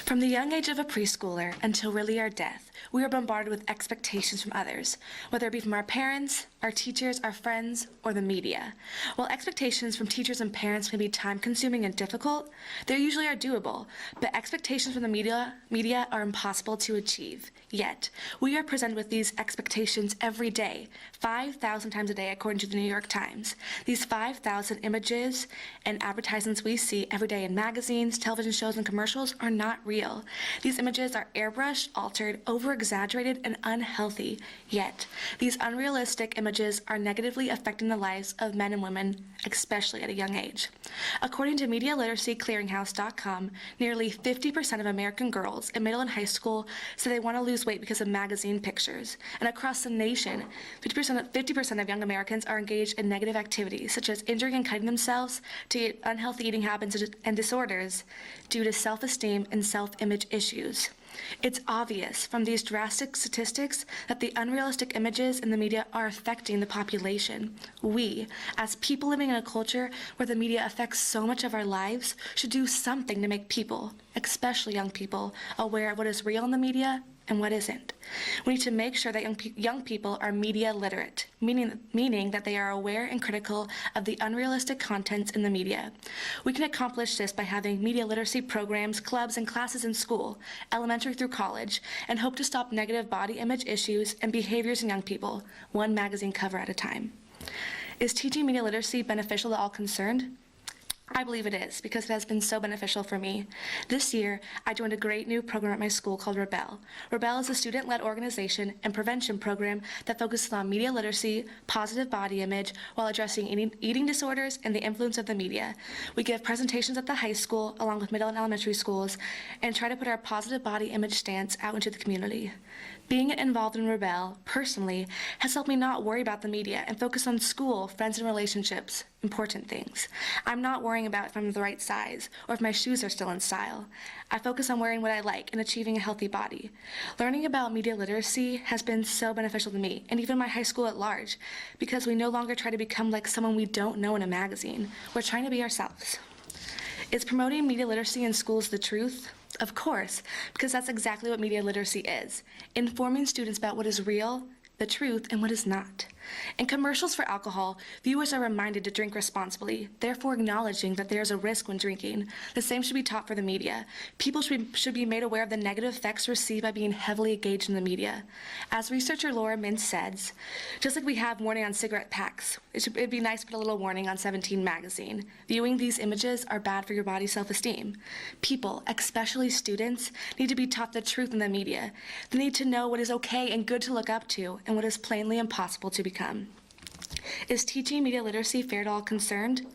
From the young age of a preschooler until really our death, we are bombarded with expectations from others, whether it be from our parents, our teachers, our friends, or the media. While expectations from teachers and parents can be time-consuming and difficult, they usually are doable, but expectations from the media are impossible to achieve. Yet, we are presented with these expectations every day, 5,000 times a day according to the New York Times. These 5,000 images and advertisements we see every day in magazines, television shows, and commercials are not real. These images are airbrushed, altered, over-exaggerated, and unhealthy. Yet, these unrealistic images are negatively affecting the lives of men and women, especially at a young age. According to MediaLiteracyClearinghouse.com, nearly 50% of American girls in middle and high school say they want to lose weight because of magazine pictures. And across the nation, 50% of young Americans are engaged in negative activities, such as injuring and cutting themselves, to unhealthy eating habits and disorders due to self-esteem and self-image issues. It's obvious from these drastic statistics that the unrealistic images in the media are affecting the population. We, as people living in a culture where the media affects so much of our lives, should do something to make people, especially young people, aware of what is real in the media and what isn't. We need to make sure that young people are media literate, meaning that they are aware and critical of the unrealistic contents in the media. We can accomplish this by having media literacy programs, clubs, and classes in school, elementary through college, and hope to stop negative body image issues and behaviors in young people, one magazine cover at a time. Is teaching media literacy beneficial to all concerned? I believe it is, because it has been so beneficial for me. This year, I joined a great new program at my school called Rebel. Rebel is a student-led organization and prevention program that focuses on media literacy, positive body image, while addressing eating disorders and the influence of the media. We give presentations at the high school, along with middle and elementary schools, and try to put our positive body image stance out into the community. Being involved in Rebel, personally, has helped me not worry about the media and focus on school, friends, and relationships, important things. I'm not worrying about if I'm the right size or if my shoes are still in style. I focus on wearing what I like and achieving a healthy body. Learning about media literacy has been so beneficial to me and even my high school at large, because we no longer try to become like someone we don't know in a magazine. We're trying to be ourselves. Is promoting media literacy in schools the truth? Of course, because that's exactly what media literacy is, informing students about what is real, the truth, and what is not. In commercials for alcohol, viewers are reminded to drink responsibly, therefore acknowledging that there is a risk when drinking. The same should be taught for the media. People should be made aware of the negative effects received by being heavily engaged in the media. As researcher Laura Mintz says, just like we have warning on cigarette packs, it'd be nice to put a little warning on 17 magazine. Viewing these images are bad for your body's self-esteem. People, especially students, need to be taught the truth in the media. They need to know what is okay and good to look up to and what is plainly impossible to become. Is teaching media literacy fair to all concerned?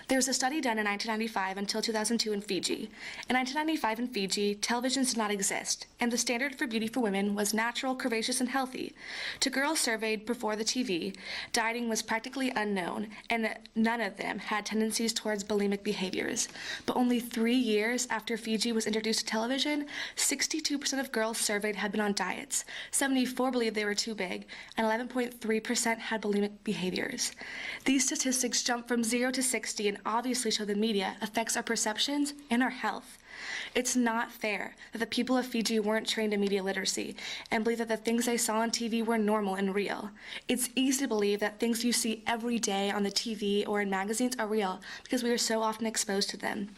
There was a study done in 1995 until 2002 in Fiji. In 1995 in Fiji, televisions did not exist, and the standard for beauty for women was natural, curvaceous, and healthy. To girls surveyed before the TV, dieting was practically unknown, and none of them had tendencies towards bulimic behaviors. But only 3 years after Fiji was introduced to television, 62% of girls surveyed had been on diets, 74% believed they were too big, and 11.3% had bulimic behaviors. These statistics jump from 0 to 60 and obviously show the media affects our perceptions and our health. It's not fair that the people of Fiji weren't trained in media literacy and believe that the things they saw on TV were normal and real. It's easy to believe that things you see every day on the TV or in magazines are real because we are so often exposed to them.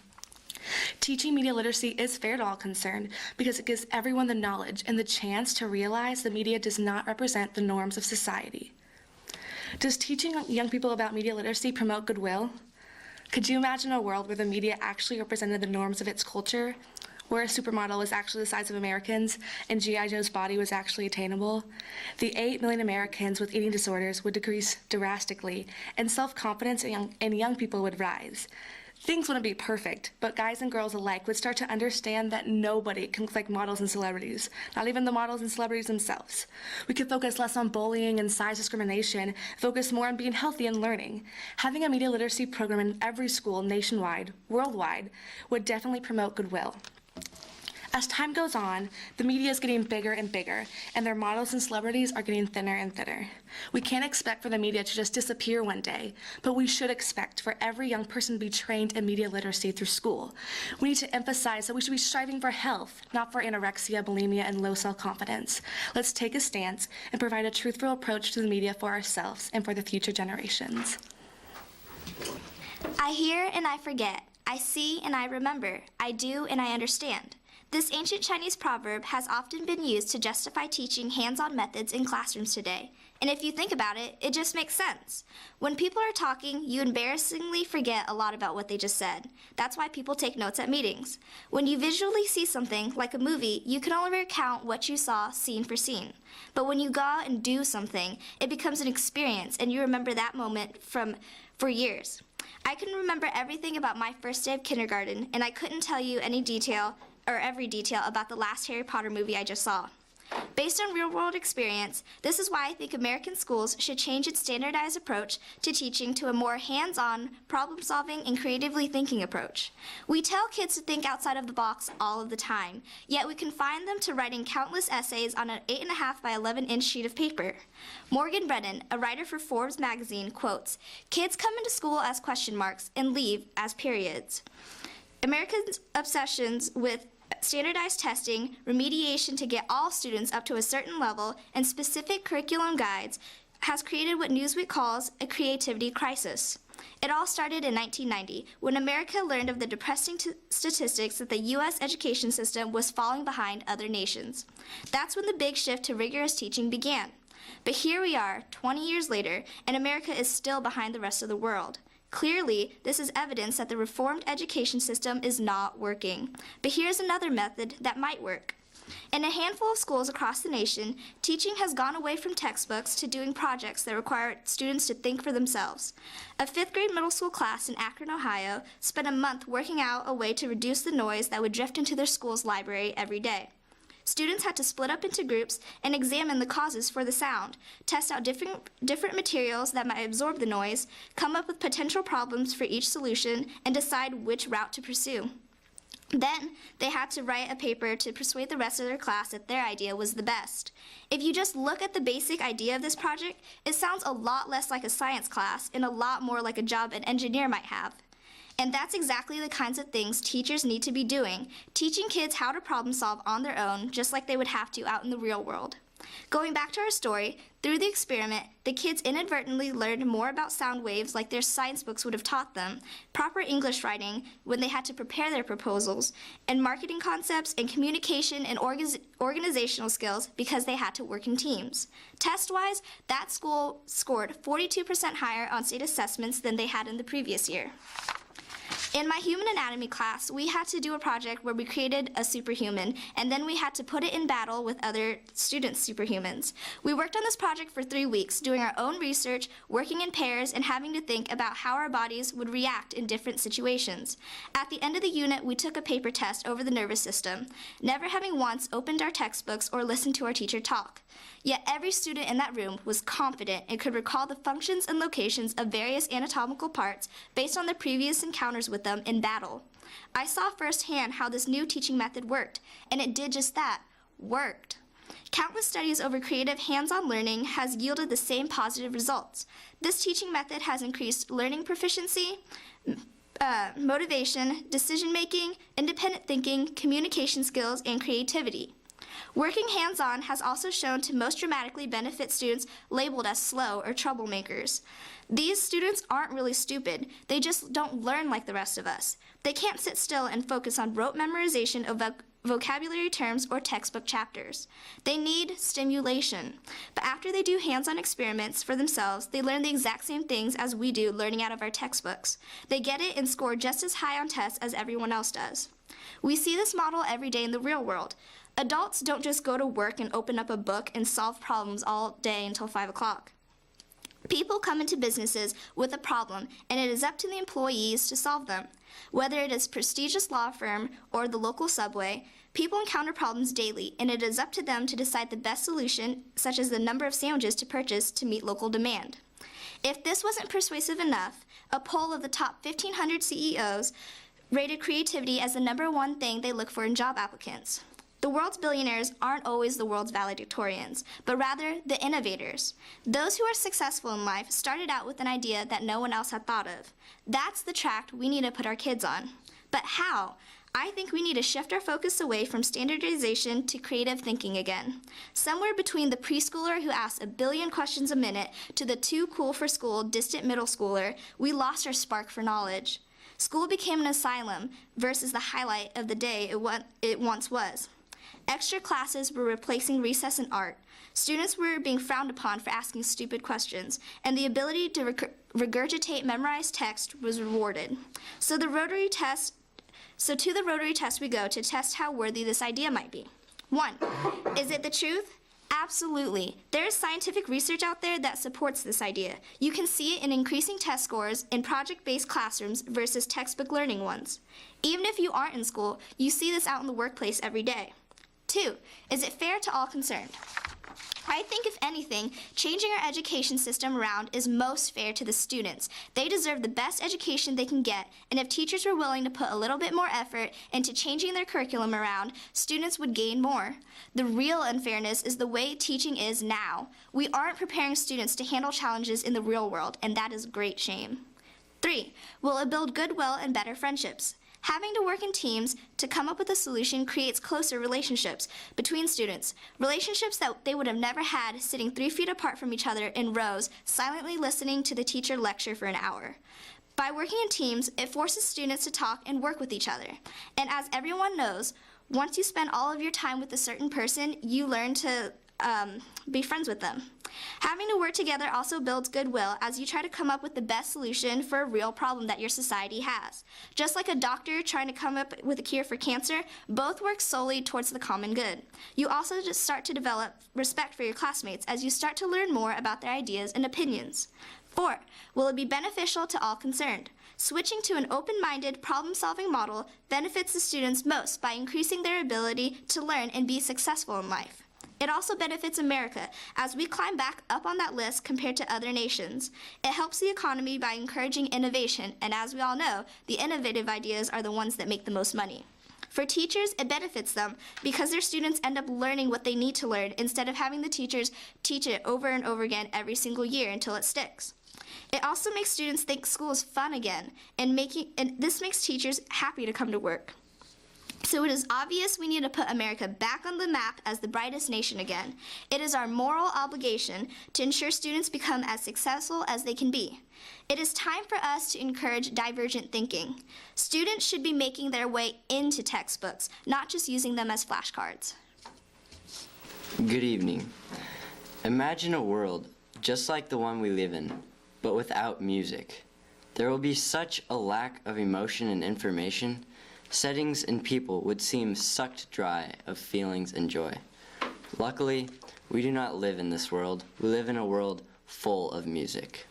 Teaching media literacy is fair to all concerned because it gives everyone the knowledge and the chance to realize the media does not represent the norms of society. Does teaching young people about media literacy promote goodwill? Could you imagine a world where the media actually represented the norms of its culture, where a supermodel was actually the size of Americans and G.I. Joe's body was actually attainable? The 8 million Americans with eating disorders would decrease drastically, and self-confidence in young people would rise. Things wouldn't be perfect, but guys and girls alike would start to understand that nobody can look like models and celebrities, not even the models and celebrities themselves. We could focus less on bullying and size discrimination, focus more on being healthy and learning. Having a media literacy program in every school nationwide, worldwide, would definitely promote goodwill. As time goes on, the media is getting bigger and bigger, and their models and celebrities are getting thinner and thinner. We can't expect for the media to just disappear one day, but we should expect for every young person to be trained in media literacy through school. We need to emphasize that we should be striving for health, not for anorexia, bulimia, and low self-confidence. Let's take a stance and provide a truthful approach to the media for ourselves and for the future generations. I hear and I forget. I see and I remember. I do and I understand. This ancient Chinese proverb has often been used to justify teaching hands-on methods in classrooms today. And if you think about it, it just makes sense. When people are talking, you embarrassingly forget a lot about what they just said. That's why people take notes at meetings. When you visually see something, like a movie, you can only recount what you saw scene for scene. But when you go out and do something, it becomes an experience, and you remember that moment for years. I can remember everything about my first day of kindergarten, and I couldn't tell you any detail or every detail about the last Harry Potter movie I just saw. Based on real-world experience, this is why I think American schools should change its standardized approach to teaching to a more hands-on, problem-solving, and creatively thinking approach. We tell kids to think outside of the box all of the time, yet we confine them to writing countless essays on an 8.5 by 11-inch sheet of paper. Morgan Brennan, a writer for Forbes magazine, quotes, "Kids come into school as question marks and leave as periods." Americans' obsessions with standardized testing, remediation to get all students up to a certain level, and specific curriculum guides has created what Newsweek calls a creativity crisis. It all started in 1990, when America learned of the depressing statistics that the U.S. education system was falling behind other nations. That's when the big shift to rigorous teaching began. But here we are, 20 years later, and America is still behind the rest of the world. Clearly, this is evidence that the reformed education system is not working. But here's another method that might work. In a handful of schools across the nation, teaching has gone away from textbooks to doing projects that require students to think for themselves. A 5th grade middle school class in Akron, Ohio, spent a month working out a way to reduce the noise that would drift into their school's library every day. Students had to split up into groups and examine the causes for the sound, test out different materials that might absorb the noise, come up with potential problems for each solution, and decide which route to pursue. Then, they had to write a paper to persuade the rest of their class that their idea was the best. If you just look at the basic idea of this project, it sounds a lot less like a science class and a lot more like a job an engineer might have. And that's exactly the kinds of things teachers need to be doing, teaching kids how to problem solve on their own, just like they would have to out in the real world. Going back to our story, through the experiment, the kids inadvertently learned more about sound waves like their science books would have taught them, proper English writing when they had to prepare their proposals, and marketing concepts and communication and organizational skills because they had to work in teams. Test-wise, that school scored 42% higher on state assessments than they had in the previous year. In my human anatomy class, we had to do a project where we created a superhuman, and then we had to put it in battle with other students' superhumans. We worked on this project for 3 weeks, doing our own research, working in pairs, and having to think about how our bodies would react in different situations. At the end of the unit, we took a paper test over the nervous system, never having once opened our textbooks or listened to our teacher talk. Yet every student in that room was confident and could recall the functions and locations of various anatomical parts based on their previous encounters with them in battle. I saw firsthand how this new teaching method worked, and it did just that, worked. Countless studies over creative hands-on learning has yielded the same positive results. This teaching method has increased learning proficiency, motivation, decision-making, independent thinking, communication skills, and creativity. Working hands-on has also shown to most dramatically benefit students labeled as slow or troublemakers. These students aren't really stupid, they just don't learn like the rest of us. They can't sit still and focus on rote memorization of vocabulary terms or textbook chapters. They need stimulation. But after they do hands-on experiments for themselves, they learn the exact same things as we do learning out of our textbooks. They get it and score just as high on tests as everyone else does. We see this model every day in the real world. Adults don't just go to work and open up a book and solve problems all day until 5 o'clock. People come into businesses with a problem, and it is up to the employees to solve them. Whether it is a prestigious law firm or the local subway, people encounter problems daily, and it is up to them to decide the best solution, such as the number of sandwiches to purchase to meet local demand. If this wasn't persuasive enough, a poll of the top 1,500 CEOs rated creativity as the #1 thing they look for in job applicants. The world's billionaires aren't always the world's valedictorians, but rather the innovators. Those who are successful in life started out with an idea that no one else had thought of. That's the track we need to put our kids on. But how? I think we need to shift our focus away from standardization to creative thinking again. Somewhere between the preschooler who asks a billion questions a minute to the too cool for school distant middle schooler, we lost our spark for knowledge. School became an asylum versus the highlight of the day it once was. Extra classes were replacing recess and art. Students were being frowned upon for asking stupid questions, and the ability to regurgitate memorized text was rewarded. So to the Rotary test we go to test how worthy this idea might be. 1. Is it the truth? Absolutely. There is scientific research out there that supports this idea. You can see it in increasing test scores in project-based classrooms versus textbook learning ones. Even if you aren't in school, you see this out in the workplace every day. 2. Is it fair to all concerned? I think, if anything, changing our education system around is most fair to the students. They deserve the best education they can get, and if teachers were willing to put a little bit more effort into changing their curriculum around, students would gain more. The real unfairness is the way teaching is now. We aren't preparing students to handle challenges in the real world, and that is a great shame. 3. Will it build goodwill and better friendships? Having to work in teams to come up with a solution creates closer relationships between students, relationships that they would have never had sitting 3 feet apart from each other in rows, silently listening to the teacher lecture for an hour. By working in teams, it forces students to talk and work with each other. And as everyone knows, once you spend all of your time with a certain person, you learn to be friends with them. Having to work together also builds goodwill as you try to come up with the best solution for a real problem that your society has. Just like a doctor trying to come up with a cure for cancer, both work solely towards the common good. You also just start to develop respect for your classmates as you start to learn more about their ideas and opinions. 4. Will it be beneficial to all concerned? Switching to an open-minded, problem-solving model benefits the students most by increasing their ability to learn and be successful in life. It also benefits America as we climb back up on that list compared to other nations. It helps the economy by encouraging innovation, and as we all know, the innovative ideas are the ones that make the most money. For teachers, it benefits them because their students end up learning what they need to learn instead of having the teachers teach it over and over again every single year until it sticks. It also makes students think school is fun again, and this makes teachers happy to come to work. So it is obvious we need to put America back on the map as the brightest nation again. It is our moral obligation to ensure students become as successful as they can be. It is time for us to encourage divergent thinking. Students should be making their way into textbooks, not just using them as flashcards. Good evening. Imagine a world just like the one we live in, but without music. There will be such a lack of emotion and information. Settings and people would seem sucked dry of feelings and joy. Luckily, we do not live in this world. We live in a world full of music.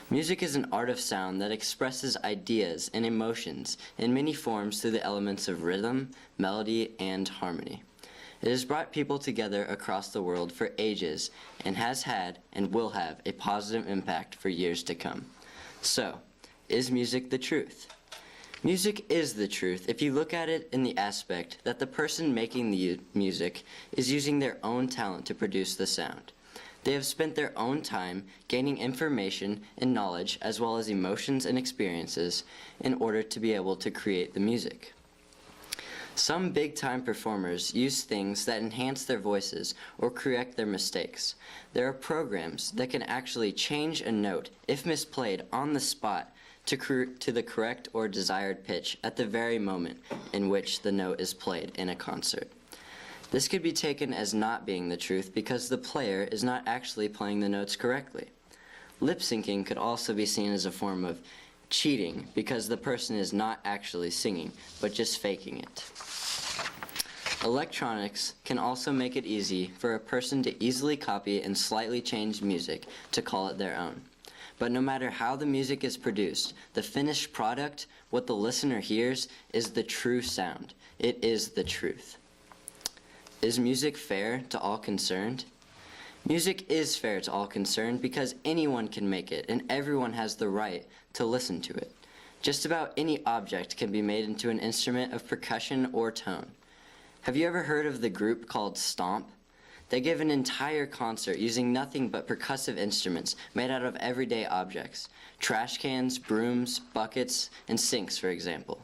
Music is an art of sound that expresses ideas and emotions in many forms through the elements of rhythm, melody, and harmony. It has brought people together across the world for ages and has had and will have a positive impact for years to come. So, is music the truth? Music is the truth if you look at it in the aspect that the person making the music is using their own talent to produce the sound. They have spent their own time gaining information and knowledge as well as emotions and experiences in order to be able to create the music. Some big-time performers use things that enhance their voices or correct their mistakes. There are programs that can actually change a note, if misplayed, on the spot to the correct or desired pitch at the very moment in which the note is played in a concert. This could be taken as not being the truth because the player is not actually playing the notes correctly. Lip syncing could also be seen as a form of cheating because the person is not actually singing, but just faking it. Electronics can also make it easy for a person to easily copy and slightly change music to call it their own. But no matter how the music is produced, the finished product, what the listener hears, is the true sound. It is the truth. Is music fair to all concerned? Music is fair to all concerned because anyone can make it and everyone has the right to listen to it. Just about any object can be made into an instrument of percussion or tone. Have you ever heard of the group called Stomp? They give an entire concert using nothing but percussive instruments made out of everyday objects. Trash cans, brooms, buckets, and sinks, for example.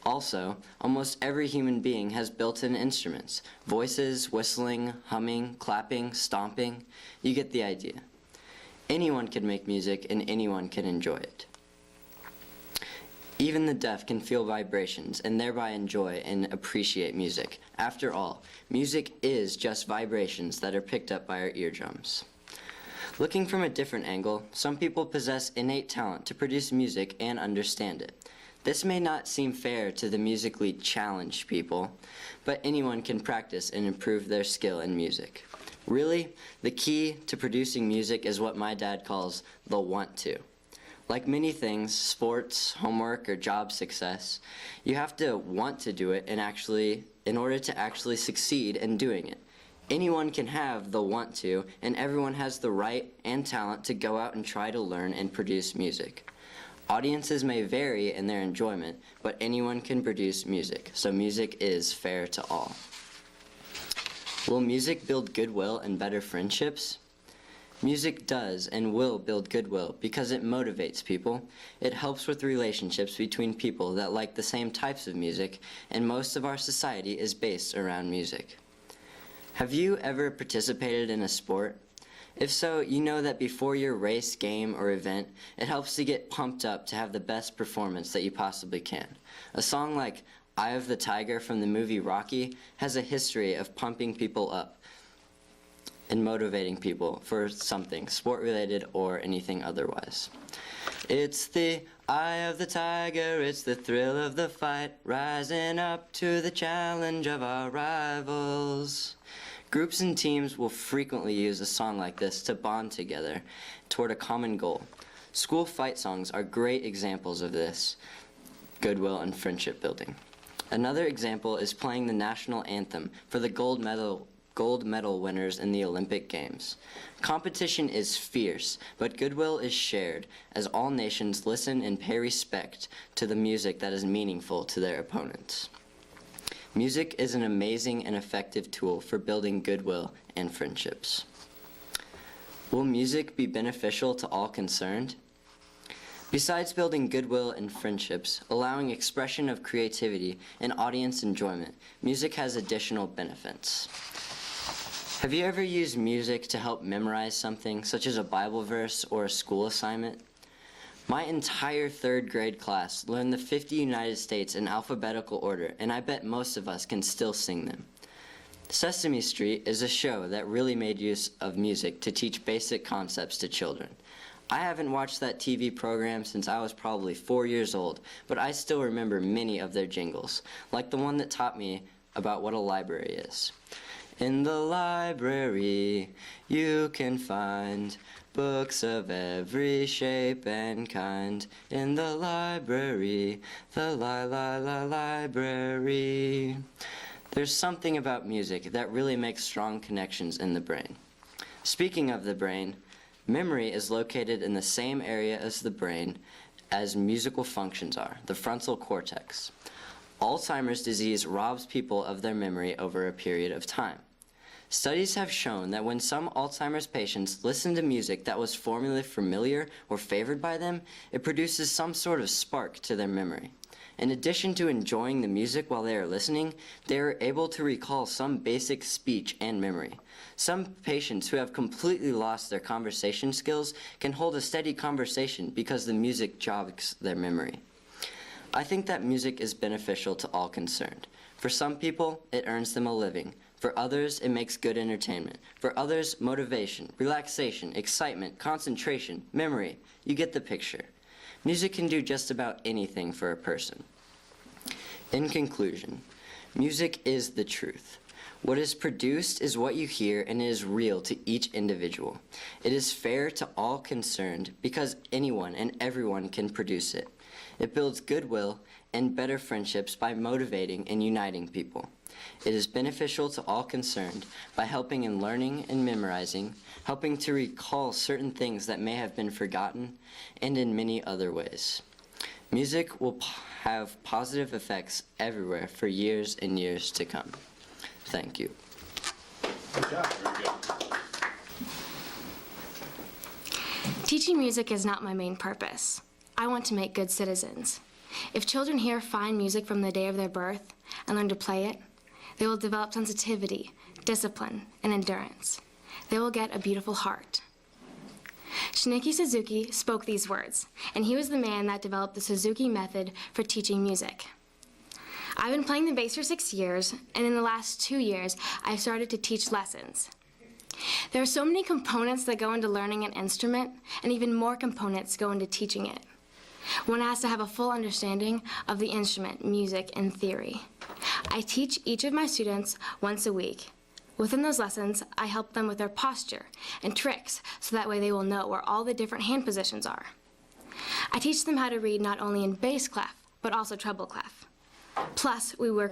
Also, almost every human being has built-in instruments. Voices, whistling, humming, clapping, stomping. You get the idea. Anyone can make music and anyone can enjoy it. Even the deaf can feel vibrations and thereby enjoy and appreciate music. After all, music is just vibrations that are picked up by our eardrums. Looking from a different angle, some people possess innate talent to produce music and understand it. This may not seem fair to the musically challenged people, but anyone can practice and improve their skill in music. Really, the key to producing music is what my dad calls the want to. Like many things, sports, homework, or job success, you have to want to do it in order to actually succeed in doing it. Anyone can have the want to, and everyone has the right and talent to go out and try to learn and produce music. Audiences may vary in their enjoyment, but anyone can produce music, so music is fair to all. Will music build goodwill and better friendships? Music does and will build goodwill because it motivates people. It helps with relationships between people that like the same types of music, and most of our society is based around music. Have you ever participated in a sport? If so, you know that before your race, game, or event, it helps to get pumped up to have the best performance that you possibly can. A song like Eye of the Tiger from the movie Rocky has a history of pumping people up and motivating people for something, sport-related or anything otherwise. It's the eye of the tiger, it's the thrill of the fight, rising up to the challenge of our rivals. Groups and teams will frequently use a song like this to bond together toward a common goal. School fight songs are great examples of this goodwill and friendship building. Another example is playing the national anthem for the gold medal winners in the Olympic Games. Competition is fierce, but goodwill is shared as all nations listen and pay respect to the music that is meaningful to their opponents. Music is an amazing and effective tool for building goodwill and friendships. Will music be beneficial to all concerned? Besides building goodwill and friendships, allowing expression of creativity and audience enjoyment, music has additional benefits. Have you ever used music to help memorize something, such as a Bible verse or a school assignment? My entire third grade class learned the 50 United States in alphabetical order, and I bet most of us can still sing them. Sesame Street is a show that really made use of music to teach basic concepts to children. I haven't watched that TV program since I was probably 4 years old, but I still remember many of their jingles, like the one that taught me about what a library is. In the library, you can find books of every shape and kind. In the library, the library. There's something about music that really makes strong connections in the brain. Speaking of the brain, memory is located in the same area as the brain as musical functions are, the frontal cortex. Alzheimer's disease robs people of their memory over a period of time. Studies have shown that when some Alzheimer's patients listen to music that was formerly familiar or favored by them, it produces some sort of spark to their memory. In addition to enjoying the music while they are listening, they are able to recall some basic speech and memory. Some patients who have completely lost their conversation skills can hold a steady conversation because the music jogs their memory. I think that music is beneficial to all concerned. For some people, it earns them a living. For others, it makes good entertainment. For others, motivation, relaxation, excitement, concentration, memory. You get the picture. Music can do just about anything for a person. In conclusion, music is the truth. What is produced is what you hear, and it is real to each individual. It is fair to all concerned because anyone and everyone can produce it. It builds goodwill and better friendships by motivating and uniting people. It is beneficial to all concerned by helping in learning and memorizing, helping to recall certain things that may have been forgotten, and in many other ways. Music will have positive effects everywhere for years and years to come. Thank you. Good job. Very good. Teaching music is not my main purpose. I want to make good citizens. If children here find music from the day of their birth and learn to play it, they will develop sensitivity, discipline, and endurance. They will get a beautiful heart. Shinichi Suzuki spoke these words, and he was the man that developed the Suzuki method for teaching music. I've been playing the bass for 6 years, and in the last 2 years, I've started to teach lessons. There are so many components that go into learning an instrument, and even more components go into teaching it. One has to have a full understanding of the instrument, music, and theory. I teach each of my students once a week. Within those lessons, I help them with their posture and tricks, so that way they will know where all the different hand positions are. I teach them how to read not only in bass clef, but also treble clef. Plus, we work